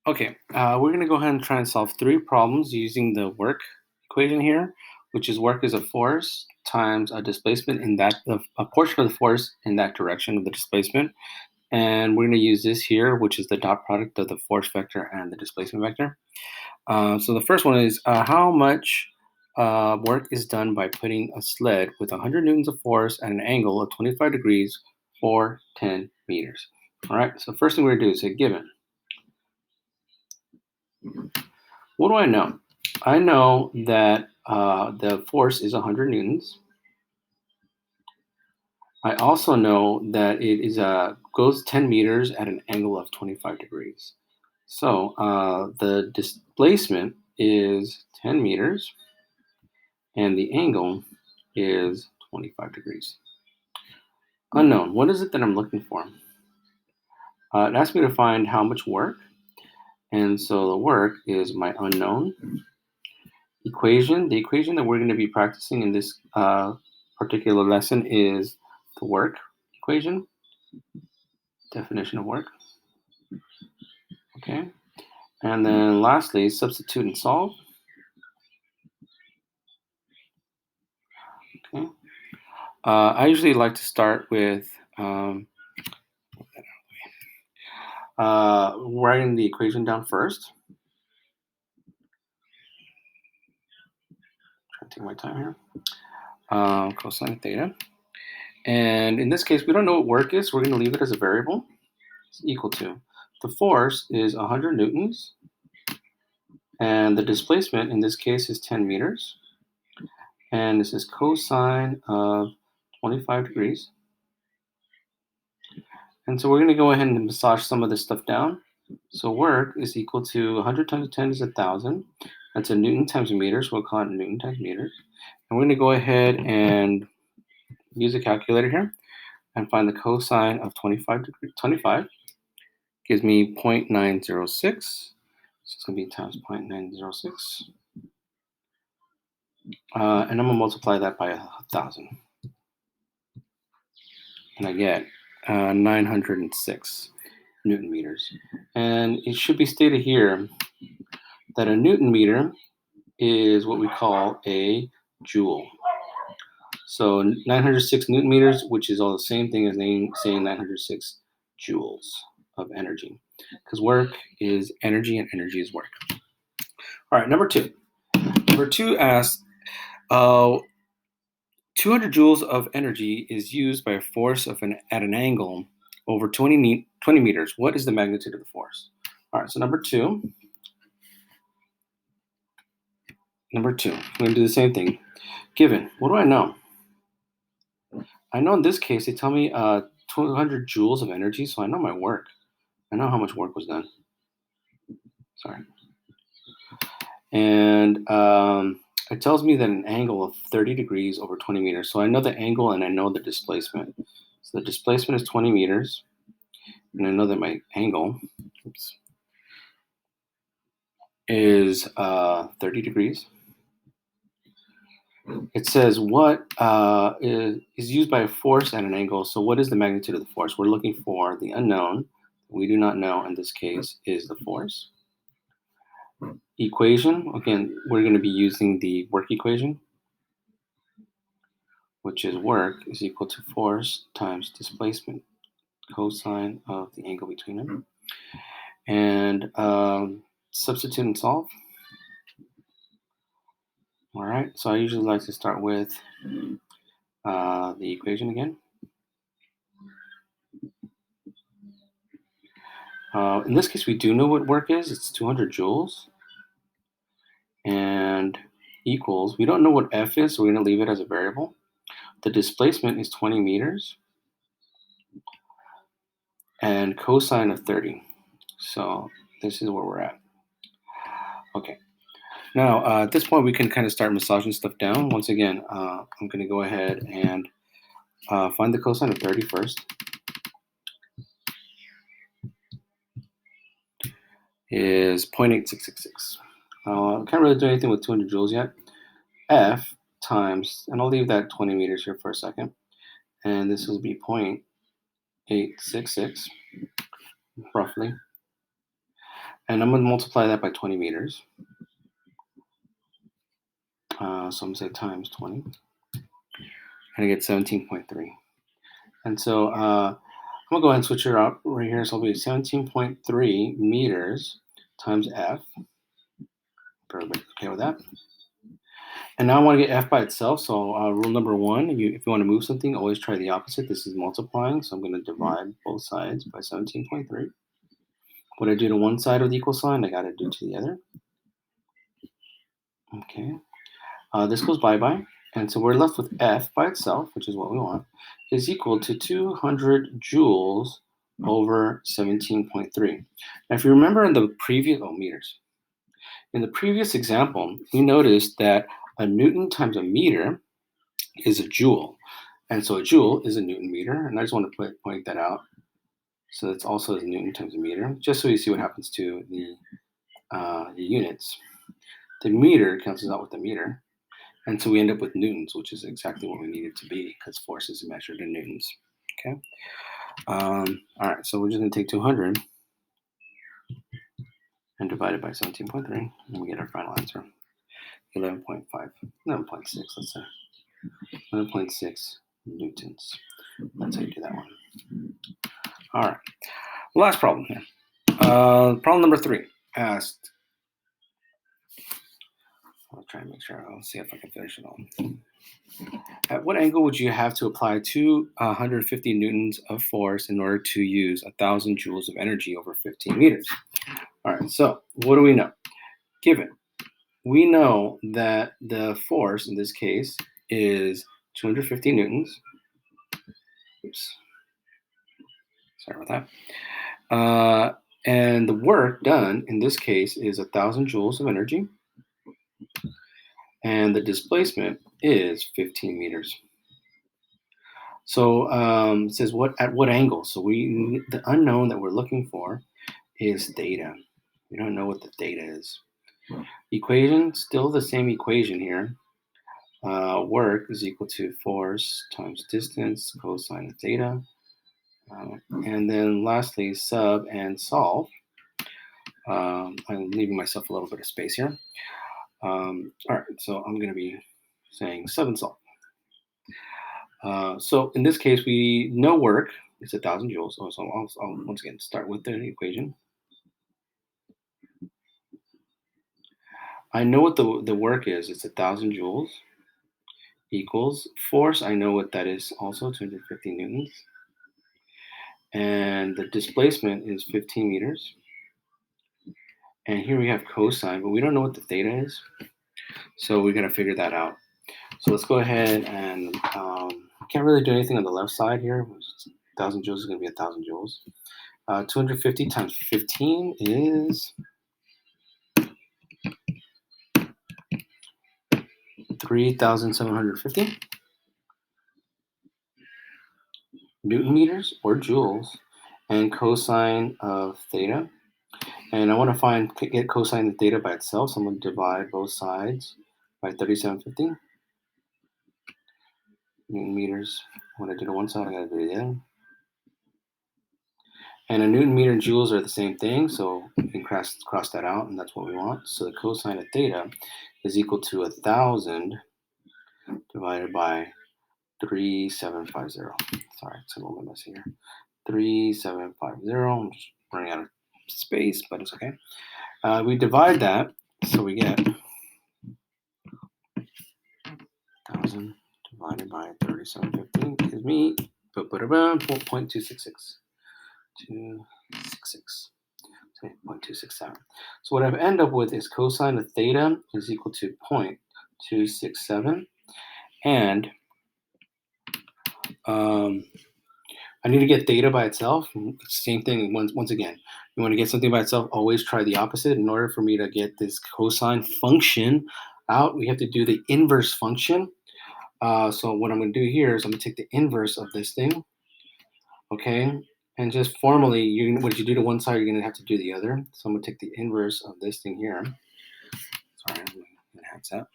Okay, we're going to go ahead and try and solve three problems using the work equation here, which is work is a force times a displacement in a portion of the force in that direction of the displacement. And we're going to use this here, which is the dot product of the force vector and the displacement vector. So the first one is how much work is done by putting a sled with 100 newtons of force at an angle of 25 degrees for 10 meters. All right, so first thing we're going to do is say given. What do I know? I know that the force is 100 newtons. I also know that it is goes 10 meters at an angle of 25 degrees. So the displacement is 10 meters, and the angle is 25 degrees. Unknown. What is it that I'm looking for? It asks me to find how much work, and so the work is my unknown. Equation. The equation that we're going to be practicing in this particular lesson is the work equation, definition of work. Okay. And then lastly, substitute and solve. Okay. I usually like to start with writing the equation down first. Try to take my time here. Cosine theta. And in this case, we don't know what work is. We're going to leave it as a variable. It's equal to. The force is 100 newtons. And the displacement in this case is 10 meters. And this is cosine of 25 degrees. And so we're going to go ahead and massage some of this stuff down. So work is equal to 100 times 10 is 1,000. That's a Newton times a meter, so we'll call it Newton times meters. And we're going to go ahead and use a calculator here and find the cosine of 25 gives me 0.906. So it's going to be times 0.906. And I'm going to multiply that by 1,000. And I get 906 Newton meters. And it should be stated here that a Newton meter is what we call a joule. So 906 Newton meters, which is all the same thing as saying 906 joules of energy. Because work is energy and energy is work. All right, number two. Number two asks, 200 joules of energy is used by a force at an angle over 20 meters. What is the magnitude of the force? All right, so number two, I'm going to do the same thing. Given, what do I know? I know in this case, they tell me 200 joules of energy, so I know my work. I know how much work was done. Sorry. And it tells me that an angle of 30 degrees over 20 meters. So I know the angle and I know the displacement. So the displacement is 20 meters. And I know that my angle is 30 degrees. It says what is used by a force at an angle. So what is the magnitude of the force? We're looking for the unknown. We do not know in this case is the force. Equation, again, we're going to be using the work equation, which is work is equal to force times displacement, cosine of the angle between them. And substitute and solve. All right, so I usually like to start with the equation again. In this case, we do know what work is. It's 200 joules. And equals, we don't know what F is, so we're going to leave it as a variable. The displacement is 20 meters. And cosine of 30. So this is where we're at. Okay. Now, at this point, we can kind of start massaging stuff down. Once again, I'm going to go ahead and find the cosine of 30 first. Is 0.8666. Can't really do anything with 200 joules yet. F times, and I'll leave that 20 meters here for a second. And this will be 0.866, roughly. And I'm going to multiply that by 20 meters. So I'm going to say times 20. And I get 17.3. And so I'm going to go ahead and switch it up right here. So it'll be 17.3 meters times F. Everybody's okay with that? And now I want to get F by itself. So rule number one, if you want to move something, always try the opposite. This is multiplying. So I'm going to divide both sides by 17.3. What I do to one side with the equal sign, I got to do to the other. Okay. This goes bye-bye. And so we're left with F by itself, which is what we want, is equal to 200 joules over 17.3. Now, if you remember in the previous, meters. In the previous example, we noticed that a Newton times a meter is a joule. And so a joule is a Newton meter. And I just want to point that out. So that's also a Newton times a meter, just so you see what happens to the units. The meter cancels out with the meter. And so we end up with newtons, which is exactly what we need it to be because force is measured in newtons. Okay. All right. So we're just going to take 200 and divide it by 17.3, and we get our final answer. 11.5, 11.6, let's say. 11.6 newtons. That's how you do that one. All right. Last problem here. Problem number 3 asked. I'll try and make sure. I'll see if I can finish it all. At what angle would you have to apply 250 newtons of force in order to use 1,000 joules of energy over 15 meters? All right, so what do we know? Given, we know that the force in this case is 250 newtons. Oops. Sorry about that. And the work done in this case is 1,000 joules of energy. And the displacement is 15 meters. So it says at what angle? So the unknown that we're looking for is theta. We don't know what the theta is. Equation, still the same equation here. Work is equal to force times distance, cosine of theta. And then lastly, sub and solve. I'm leaving myself a little bit of space here. All right, so I'm going to be saying sub and solve. So in this case, we know work is 1,000 joules. So I'll once again start with the equation. I know what the work is. It's 1,000 joules equals force. I know what that is also, 250 newtons. And the displacement is 15 meters. And here we have cosine, but we don't know what the theta is. So we're going to figure that out. So let's go ahead and can't really do anything on the left side here. 1,000 joules is going to be 1,000 joules. 250 times 15 is 3,750 Newton meters or joules, and cosine of theta. And I want to get cosine of theta by itself, so I'm going to divide both sides by 3,750 Newton meters. When I do to one side, I got to do the other. And a Newton meter and joules are the same thing, so we can cross that out, and that's what we want. So the cosine of theta is equal to 1,000 divided by 3,750. Sorry, it's a little bit messy here. 3,750. I'm just running out of space, but it's okay. We divide that, so we get 1,000 divided by 3,750 gives me 0.266. 266. 0.267. So what I've ended up with is cosine of theta is equal to 0.267, and I need to get theta by itself. Same thing once again. You want to get something by itself, always try the opposite. In order for me to get this cosine function out, we have to do the inverse function. So what I'm going to do here is I'm going to take the inverse of this thing, okay? And just formally, what you do to one side, you're going to have to do the other. So I'm going to take the inverse of this thing here. Sorry, I'm going to enhance that.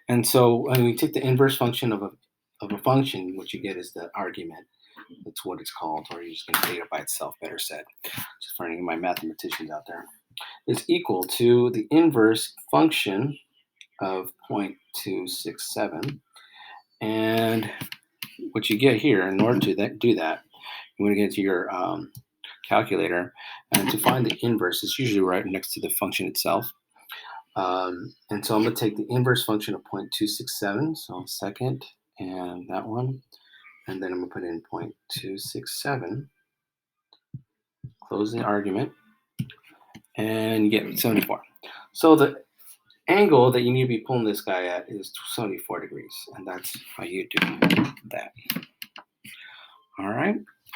And so when we take the inverse function of a function, what you get is the argument. That's what it's called, or you're just going to data by itself, better said. Just for any of my mathematicians out there. Is equal to the inverse function of 0.267. And what you get here, in order to do that, you want to get to your calculator, and to find the inverse, it's usually right next to the function itself. And so I'm going to take the inverse function of 0.267, so second, and that one, and then I'm going to put in 0.267, close the argument, and get 74. So the angle that you need to be pulling this guy at is 74 degrees, and that's how you do that. All right.